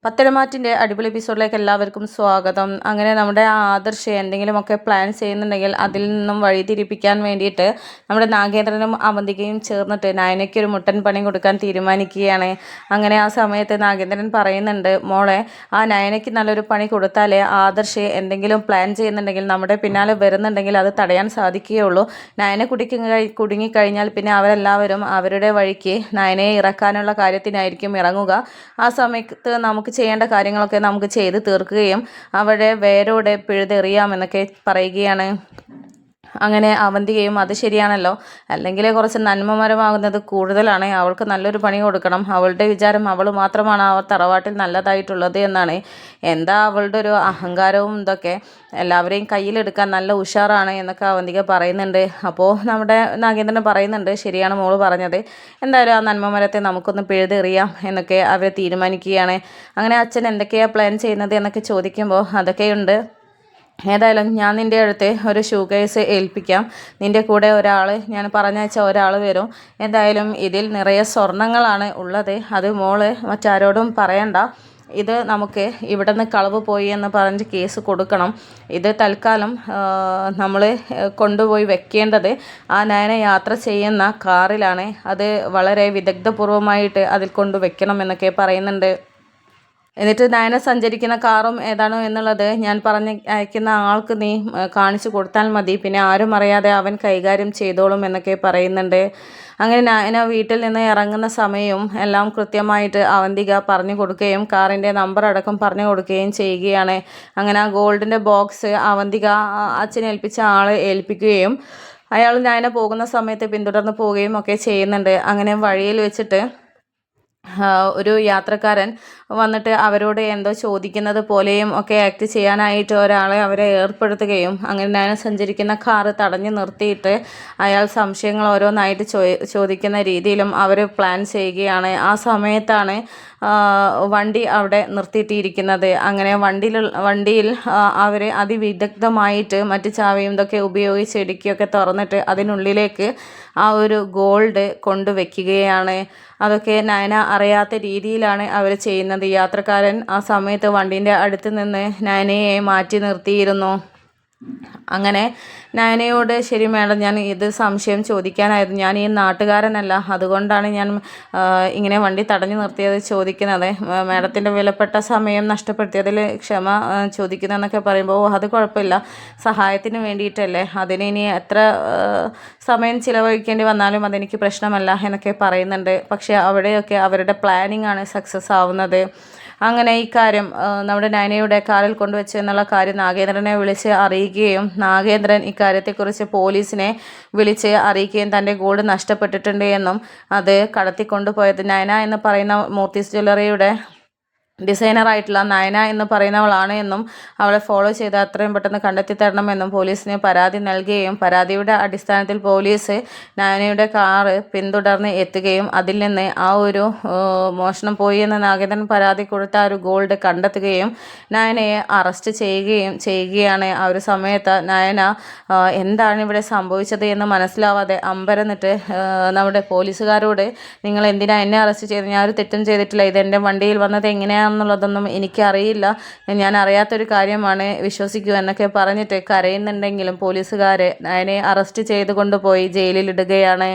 പത്തരമാറ്റിൻ്റെ അടിപൊളി എപ്പിസോഡിലേക്ക് എല്ലാവർക്കും സ്വാഗതം. അങ്ങനെ നമ്മുടെ ആദർശ് എന്തെങ്കിലുമൊക്കെ പ്ലാൻ ചെയ്യുന്നുണ്ടെങ്കിൽ അതിൽ നിന്നും വഴിതിരിപ്പിക്കാൻ വേണ്ടിയിട്ട് നമ്മുടെ നാഗേന്ദ്രനും അവന്തികയും ചേർന്നിട്ട് നയനയ്ക്ക് ഒരു മുട്ടൻ പണി കൊടുക്കാൻ തീരുമാനിക്കുകയാണ്. അങ്ങനെ ആ സമയത്ത് നാഗേന്ദ്രൻ പറയുന്നുണ്ട്, മോളെ ആ നയനയ്ക്ക് നല്ലൊരു പണി കൊടുത്താലേ ആദർശ് എന്തെങ്കിലും പ്ലാൻ ചെയ്യുന്നുണ്ടെങ്കിൽ നമ്മുടെ പിന്നാലെ വരുന്നുണ്ടെങ്കിൽ അത് തടയാൻ സാധിക്കുകയുള്ളൂ. നയനെ കുടുങ്ങിക്കഴിഞ്ഞാൽ പിന്നെ അവരെല്ലാവരും അവരുടെ വഴിക്ക് നയനയെ ഇറക്കാനുള്ള കാര്യത്തിനായിരിക്കും ഇറങ്ങുക. ആ സമയത്ത് നമുക്ക് ചെയ്യേണ്ട കാര്യങ്ങളൊക്കെ നമുക്ക് ചെയ്ത് തീർക്കുകയും അവരെ വേരോടെ പിഴുതെറിയാമെന്നൊക്കെ പറയുകയാണ്. അങ്ങനെ അവന്തികയും അത് ശരിയാണല്ലോ, അല്ലെങ്കിൽ കുറച്ച് നന്മമരമാകുന്നത് കൂടുതലാണ്, അവൾക്ക് നല്ലൊരു പണി കൊടുക്കണം, അവളുടെ വിചാരം അവൾ മാത്രമാണ് ആ തറവാട്ടിൽ നല്ലതായിട്ടുള്ളത് എന്നാണ്. എന്താ അവളുടെ ഒരു അഹങ്കാരവും ഇതൊക്കെ, എല്ലാവരെയും കയ്യിലെടുക്കാൻ നല്ല ഉഷാറാണ് എന്നൊക്കെ അവന്തിക പറയുന്നുണ്ട്. അപ്പോൾ നമ്മുടെ നാഗേന്ദ്രൻ പറയുന്നുണ്ട്, ശരിയാണ് മോള് പറഞ്ഞത്, എന്തായാലും ആ നന്മമരത്തെ നമുക്കൊന്ന് പിഴുതെറിയാം എന്നൊക്കെ അവർ തീരുമാനിക്കുകയാണ്. അങ്ങനെ അച്ഛൻ എന്തൊക്കെയാണ് പ്ലാൻ ചെയ്യുന്നത് എന്നൊക്കെ ചോദിക്കുമ്പോൾ അതൊക്കെയുണ്ട്. ഏതായാലും ഞാൻ നിൻ്റെ അടുത്ത് ഒരു ഷൂ കേസ് ഏൽപ്പിക്കാം, നിൻ്റെ കൂടെ ഒരാൾ, ഞാൻ പറഞ്ഞയച്ച ഒരാൾ വരും. എന്തായാലും ഇതിൽ നിറയെ സ്വർണ്ണങ്ങളാണ് ഉള്ളത്, അത് മോള് മറ്റാരോടും പറയണ്ട. ഇത് നമുക്ക് ഇവിടെ നിന്ന് കളവ് പോയി എന്ന് പറഞ്ഞ് കേസ് കൊടുക്കണം. ഇത് തൽക്കാലം നമ്മൾ കൊണ്ടുപോയി വെക്കേണ്ടത് ആ നയന യാത്ര ചെയ്യുന്ന കാറിലാണ്, അത് വളരെ വിദഗ്ധപൂർവമായിട്ട് അതിൽ കൊണ്ടുവയ്ക്കണം എന്നൊക്കെ പറയുന്നുണ്ട്. എന്നിട്ട് നയന സഞ്ചരിക്കുന്ന കാറും ഏതാണോ എന്നുള്ളത് ഞാൻ പറഞ്ഞ് അയക്കുന്ന ആൾക്ക് നീ കാണിച്ചു കൊടുത്താൽ മതി, പിന്നെ ആരും അറിയാതെ അവൻ കൈകാര്യം ചെയ്തോളും എന്നൊക്കെ പറയുന്നുണ്ട്. അങ്ങനെ നയന വീട്ടിൽ നിന്ന് ഇറങ്ങുന്ന സമയവും എല്ലാം കൃത്യമായിട്ട് അവന്തിക പറഞ്ഞു കൊടുക്കുകയും കാറിൻ്റെ നമ്പർ അടക്കം പറഞ്ഞു കൊടുക്കുകയും ചെയ്യുകയാണ്. അങ്ങനെ ആ ഗോൾഡിൻ്റെ ബോക്സ് അവന്തിക അച്ഛനെ ഏൽപ്പിച്ച ആളെ ഏൽപ്പിക്കുകയും അയാൾ നയന പോകുന്ന സമയത്ത് പിന്തുടർന്ന് പോവുകയും ഒക്കെ ചെയ്യുന്നുണ്ട്. അങ്ങനെ വഴിയിൽ വെച്ചിട്ട് ഒരു യാത്രക്കാരൻ വന്നിട്ട് അവരോട് എന്തോ ചോദിക്കുന്നത് പോലെയും ഒക്കെ ആക്ട് ചെയ്യാനായിട്ട് ഒരാളെ അവരെ ഏർപ്പെടുത്തുകയും അങ്ങനെ ഞാൻ സഞ്ചരിക്കുന്ന കാറ് തടഞ്ഞു നിർത്തിയിട്ട് അയാൾ സംശയങ്ങൾ ഓരോന്നായിട്ട് ചോദിക്കുന്ന രീതിയിലും അവർ പ്ലാൻ ചെയ്യുകയാണ്. ആ സമയത്താണ് വണ്ടി അവിടെ നിർത്തിയിട്ടിരിക്കുന്നത്. അങ്ങനെ വണ്ടിയിൽ അവർ അതിവിദഗ്ധമായിട്ട് മറ്റ് ചാവിയും ഇതൊക്കെ ഉപയോഗിച്ച് ഇടുക്കിയൊക്കെ തുറന്നിട്ട് അതിനുള്ളിലേക്ക് ആ ഒരു ഗോൾഡ് കൊണ്ടുവയ്ക്കുകയാണ്. അതൊക്കെ നയന അറിയാത്ത രീതിയിലാണ് അവർ ചെയ്യുന്നത്. യാത്രക്കാരൻ ആ സമയത്ത് വണ്ടീൻ്റെ അടുത്ത് നിന്ന് നയനയെ മാറ്റി നിർത്തിയിരുന്നു. അങ്ങനെ നയനയോട്, ശരി മേഡം, ഞാൻ ഇത് സംശയം ചോദിക്കാനായിരുന്നു, ഞാൻ ഈ നാട്ടുകാരനല്ല, അതുകൊണ്ടാണ് ഞാൻ ഇങ്ങനെ വണ്ടി തടഞ്ഞു നിർത്തിയത് ചോദിക്കുന്നത്, മേഡത്തിൻ്റെ വിലപ്പെട്ട സമയം നഷ്ടപ്പെടുത്തിയതിൽ ക്ഷമ ചോദിക്കുന്നതെന്നൊക്കെ പറയുമ്പോൾ, അത് കുഴപ്പമില്ല, സഹായത്തിന് വേണ്ടിയിട്ടല്ലേ, അതിന് ഇനി എത്ര സമയം ചിലവഴിക്കേണ്ടി വന്നാലും അതെനിക്ക് പ്രശ്നമല്ല എന്നൊക്കെ പറയുന്നുണ്ട്. പക്ഷേ അവിടെയൊക്കെ അവരുടെ പ്ലാനിങ് ആണ് സക്സസ് ആവുന്നത്. അങ്ങനെ ഈ കാര്യം നമ്മുടെ നയനയുടെ കാറിൽ കൊണ്ടുവച്ചു എന്നുള്ള കാര്യം നാഗേന്ദ്രനെ വിളിച്ച് അറിയിക്കുകയും നാഗേന്ദ്രൻ ഇക്കാര്യത്തെക്കുറിച്ച് പോലീസിനെ വിളിച്ച് അറിയിക്കുകയും തൻ്റെ ഗോൾഡ് നഷ്ടപ്പെട്ടിട്ടുണ്ട് എന്നും അത് കടത്തിക്കൊണ്ടുപോയത് നയന എന്ന് പറയുന്ന മോത്തീസ് ജ്വല്ലറിയുടെ ഡിസൈനറായിട്ടുള്ള നയന എന്ന് പറയുന്നവളാണ് എന്നും അവളെ ഫോളോ ചെയ്ത് അത്രയും പെട്ടെന്ന് കണ്ടെത്തി തരണമെന്നും പോലീസിന് പരാതി നൽകുകയും പരാതിയുടെ അടിസ്ഥാനത്തിൽ പോലീസ് നയനയുടെ കാറ് പിന്തുടർന്ന് എത്തുകയും അതിൽ നിന്ന് ആ ഒരു മോഷണം പോയി എന്ന് നാഗേന്ദ്രൻ പരാതി കൊടുത്ത ആ ഒരു ഗോൾഡ് കണ്ടെത്തുകയും നയനയെ അറസ്റ്റ് ചെയ്യുകയാണ്. ആ ഒരു സമയത്ത് നയന എന്താണ് ഇവിടെ സംഭവിച്ചത് എന്ന് മനസ്സിലാവാതെ അമ്പരന്നിട്ട് നമ്മുടെ പോലീസുകാരോട്, നിങ്ങൾ എന്തിനാ എന്നെ അറസ്റ്റ് ചെയ്തത്, ഞാൻ ഒരു തെറ്റും ചെയ്തിട്ടില്ല, ഇതെൻ്റെ വണ്ടിയിൽ വന്നത് എങ്ങനെയാണ് എന്നുള്ളതൊന്നും എനിക്കറിയില്ല, ഞാൻ അറിയാത്തൊരു കാര്യമാണ്, വിശ്വസിക്കൂ എന്നൊക്കെ പറഞ്ഞിട്ട് കരയുന്നുണ്ടെങ്കിലും പോലീസുകാരെ നയനയെ അറസ്റ്റ് ചെയ്ത് കൊണ്ടുപോയി ജയിലിലിടുകയാണ്.